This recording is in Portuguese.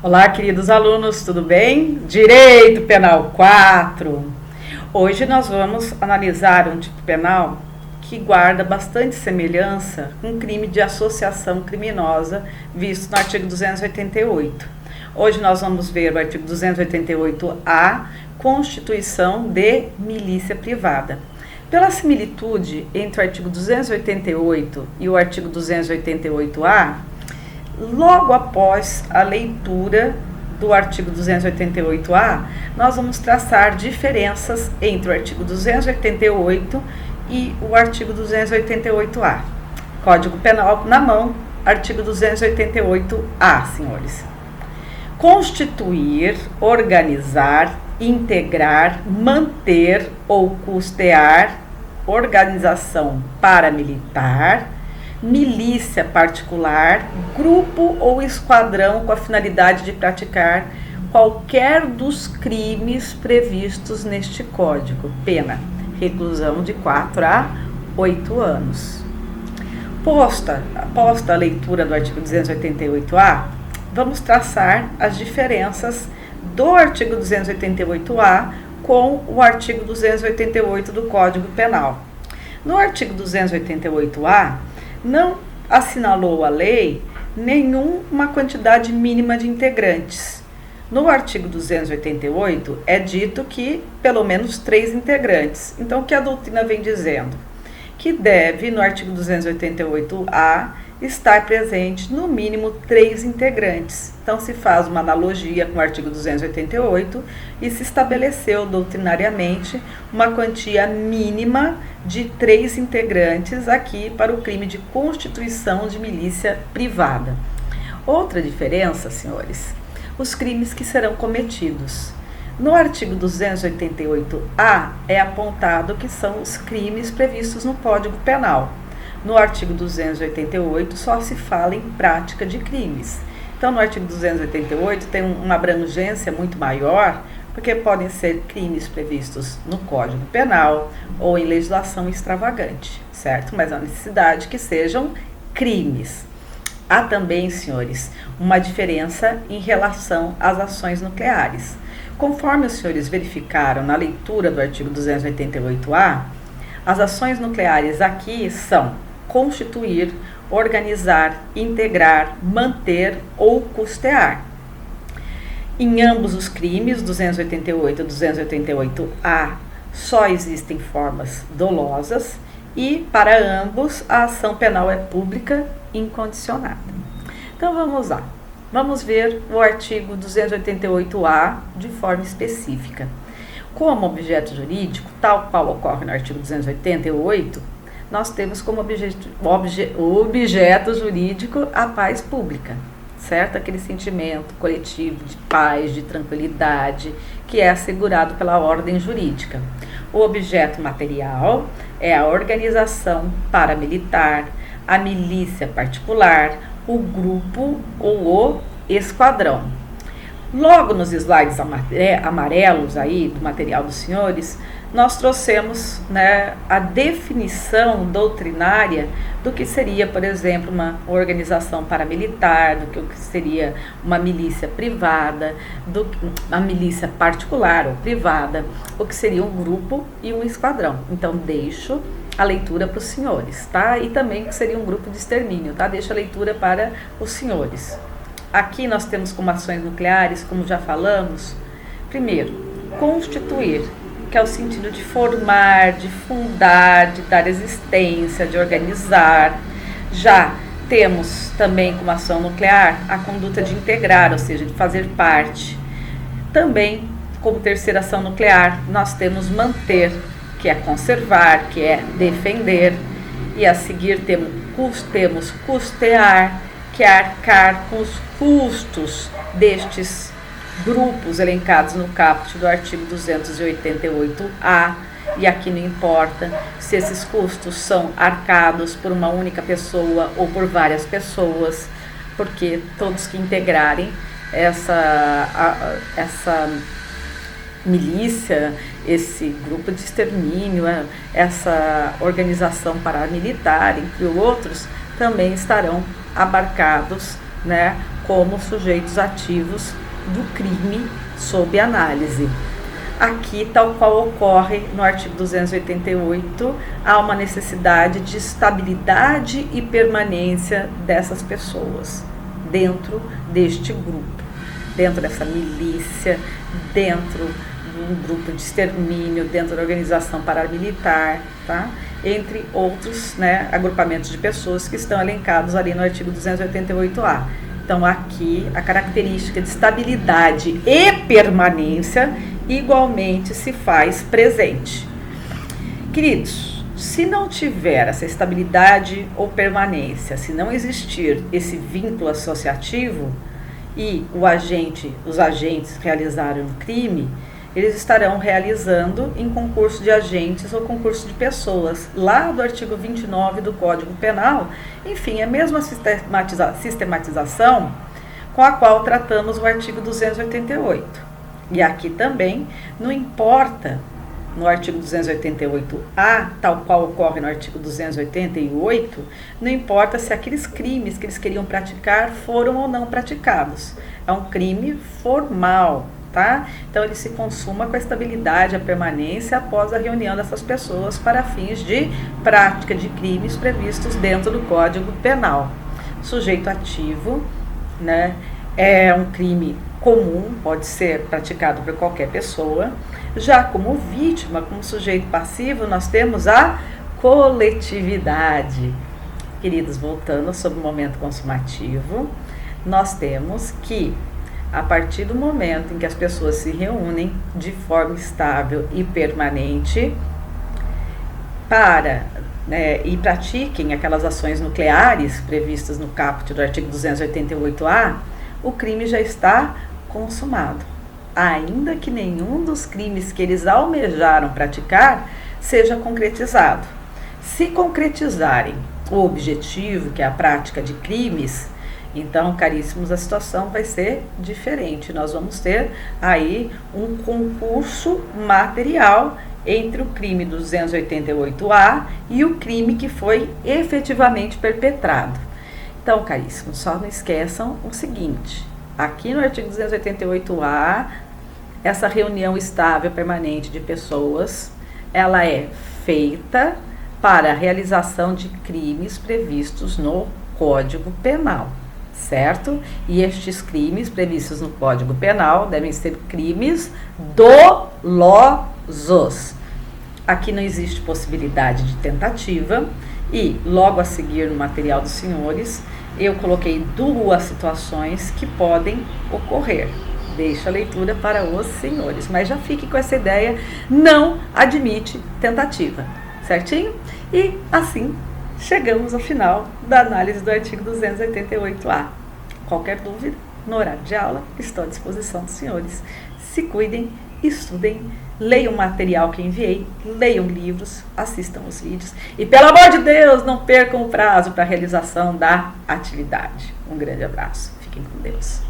Olá, queridos alunos, tudo bem? Direito Penal 4. Hoje nós vamos analisar um tipo penal que guarda bastante semelhança com o crime de associação criminosa visto no artigo 288. Hoje nós vamos ver o artigo 288-A, Constituição de milícia privada. Pela similitude entre o artigo 288 e o artigo 288-A, logo após a leitura do artigo 288-A, nós vamos traçar diferenças entre o artigo 288 e o artigo 288-A. Código Penal na mão, artigo 288-A, senhores. Constituir, organizar, integrar, manter ou custear organização paramilitar, milícia particular, grupo ou esquadrão com a finalidade de praticar qualquer dos crimes previstos neste código. Pena, reclusão de 4 a 8 anos. Posta a leitura do artigo 288-A, vamos traçar as diferenças do artigo 288-A com o artigo 288 do Código Penal. No artigo 288-A, não assinalou a lei nenhuma quantidade mínima de integrantes. No artigo 288 é dito que pelo menos 3 integrantes. Então, o que a doutrina vem dizendo? Que deve, no artigo 288-A, estar presente no mínimo 3 integrantes. Então, se faz uma analogia com o artigo 288 e se estabeleceu doutrinariamente uma quantia mínima de 3 integrantes aqui para o crime de constituição de milícia privada. Outra diferença, senhores, os crimes que serão cometidos. No artigo 288-A é apontado que são os crimes previstos no Código Penal. No artigo 288 só se fala em prática de crimes. Então, no artigo 288 tem uma abrangência muito maior, porque podem ser crimes previstos no Código Penal ou em legislação extravagante, certo? Mas há necessidade que sejam crimes. Há também, senhores, uma diferença em relação às ações nucleares. Conforme os senhores verificaram na leitura do artigo 288-A, as ações nucleares aqui são constituir, organizar, integrar, manter ou custear. Em ambos os crimes, 288 e 288-A, só existem formas dolosas e, para ambos, a ação penal é pública incondicionada. Então, vamos lá. Vamos ver o artigo 288-A de forma específica. Como objeto jurídico, tal qual ocorre no artigo 288, nós temos como objeto jurídico a paz pública, certo? Aquele sentimento coletivo de paz, de tranquilidade, que é assegurado pela ordem jurídica. O objeto material é a organização paramilitar, a milícia particular, o grupo ou o esquadrão. Logo nos slides amarelos aí do material dos senhores, nós trouxemos, a definição doutrinária do que seria, por exemplo, uma organização paramilitar, do que seria uma milícia privada, uma milícia particular ou privada, o que seria um grupo e um esquadrão. Então, deixo a leitura para os senhores, tá? E também o que seria um grupo de extermínio, tá? Deixo a leitura para os senhores. Aqui nós temos como ações nucleares, como já falamos, primeiro, constituir, que é o sentido de formar, de fundar, de dar existência, de organizar. Já temos também como ação nuclear a conduta de integrar, ou seja, de fazer parte. Também, como terceira ação nuclear, nós temos manter, que é conservar, que é defender. E a seguir temos custear, que é arcar com os custos destes grupos elencados no caput do artigo 288-A, e aqui não importa se esses custos são arcados por uma única pessoa ou por várias pessoas, porque todos que integrarem essa milícia, esse grupo de extermínio, essa organização paramilitar, entre outros, também estarão abarcados né, como sujeitos ativos do crime sob análise. Aqui, tal qual ocorre no artigo 288, há uma necessidade de estabilidade e permanência dessas pessoas dentro deste grupo, dentro dessa milícia, dentro de um grupo de extermínio, dentro da organização paramilitar, tá? Entre outros, né, agrupamentos de pessoas que estão elencados ali no artigo 288A. Então, aqui, a característica de estabilidade e permanência igualmente se faz presente. Queridos, se não tiver essa estabilidade ou permanência, se não existir esse vínculo associativo e os agentes realizaram o crime, eles estarão realizando em concurso de agentes ou concurso de pessoas, lá do artigo 29 do Código Penal. Enfim, é a mesma sistematização com a qual tratamos o artigo 288. E aqui também, não importa, no artigo 288A, tal qual ocorre no artigo 288, não importa se aqueles crimes que eles queriam praticar foram ou não praticados. É um crime formal, tá? Então, ele se consuma com a estabilidade, a permanência após a reunião dessas pessoas para fins de prática de crimes previstos dentro do Código Penal. Sujeito ativo, né? É um crime comum, pode ser praticado por qualquer pessoa. Já como vítima, como sujeito passivo, nós temos a coletividade. Queridos, voltando sobre o momento consumativo, nós temos que, a partir do momento em que as pessoas se reúnem de forma estável e permanente para e pratiquem aquelas ações nucleares previstas no caput do artigo 288A, o crime já está consumado, ainda que nenhum dos crimes que eles almejaram praticar seja concretizado. Se concretizarem o objetivo, que é a prática de crimes, então, caríssimos, a situação vai ser diferente. Nós vamos ter aí um concurso material entre o crime do 288A e o crime que foi efetivamente perpetrado. Então, caríssimos, só não esqueçam o seguinte: aqui no artigo 288A, essa reunião estável permanente de pessoas, ela é feita para a realização de crimes previstos no Código Penal, certo? E estes crimes previstos no Código Penal devem ser crimes dolosos. Aqui não existe possibilidade de tentativa e, logo a seguir no material dos senhores, eu coloquei duas situações que podem ocorrer. Deixo a leitura para os senhores, mas já fique com essa ideia, não admite tentativa, certinho? E assim chegamos ao final da análise do artigo 288A. Qualquer dúvida, no horário de aula, estou à disposição dos senhores. Se cuidem, estudem, leiam o material que enviei, leiam livros, assistam os vídeos e, pelo amor de Deus, não percam o prazo para a realização da atividade. Um grande abraço. Fiquem com Deus.